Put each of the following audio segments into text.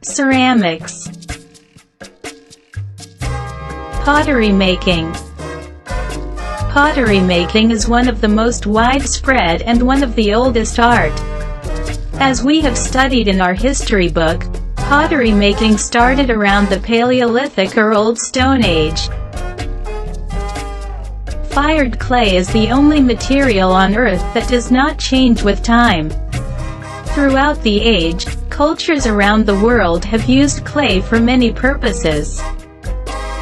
Ceramics. Pottery making. Pottery making is one of the most widespread and one of the oldest art. As we have studied in our history book, pottery making started around the Paleolithic or Old Stone Age. Fired clay is the only material on Earth that does not change with time. Throughout the age, cultures around the world have used clay for many purposes.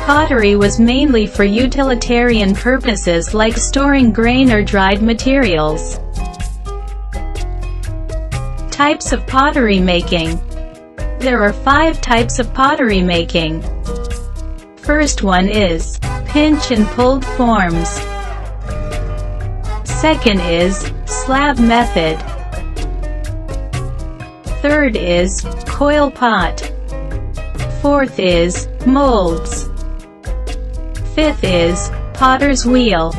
Pottery was mainly for utilitarian purposes like storing grain or dried materials. Types of pottery making. There are 5 types of pottery making. First one is pinch and pulled forms. Second is slab method. Third is coil pot. Fourth is molds. Fifth is potter's wheel.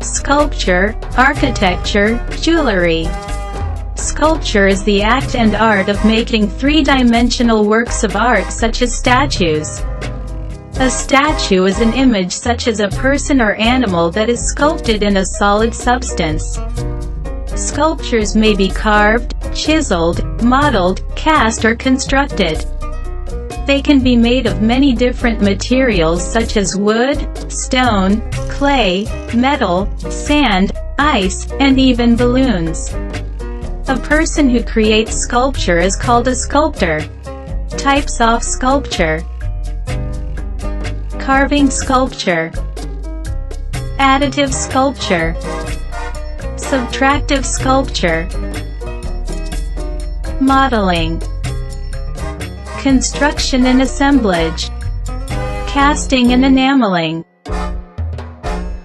Sculpture, architecture, jewelry. Sculpture is the act and art of making three-dimensional works of art such as statues. A statue is an image such as a person or animal that is sculpted in a solid substance. Sculptures may be carved, chiseled, modeled, cast or constructed. They can be made of many different materials such as wood, stone, clay, metal, sand, ice, and even balloons. A person who creates sculpture is called a sculptor. Types of sculpture. Carving sculpture. Additive sculpture. Subtractive sculpture. Modeling. Construction and assemblage. Casting and enameling.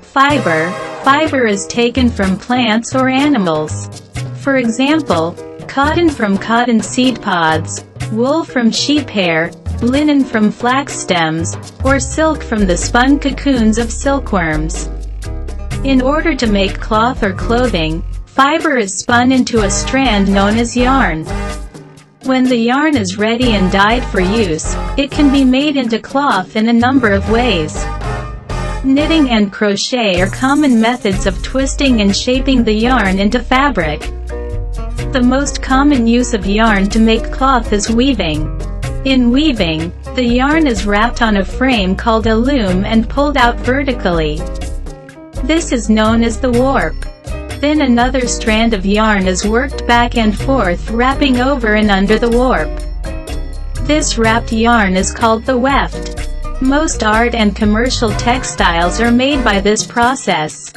Fiber. Fiber is taken from plants or animals. For example, cotton from cotton seed pods, wool from sheep hair, linen from flax stems, or silk from the spun cocoons of silkworms. In order to make cloth or clothing, fiber is spun into a strand known as yarn. When the yarn is ready and dyed for use, it can be made into cloth in a number of ways. Knitting and crochet are common methods of twisting and shaping the yarn into fabric. The most common use of yarn to make cloth is weaving. In weaving, the yarn is wrapped on a frame called a loom and pulled out vertically. This is known as the warp. Then another strand of yarn is worked back and forth, wrapping over and under the warp. This wrapped yarn is called the weft. Most art and commercial textiles are made by this process.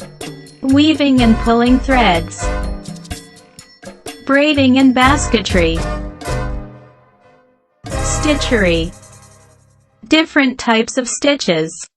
Weaving and pulling threads. Braiding and basketry. Stitchery. Different types of stitches.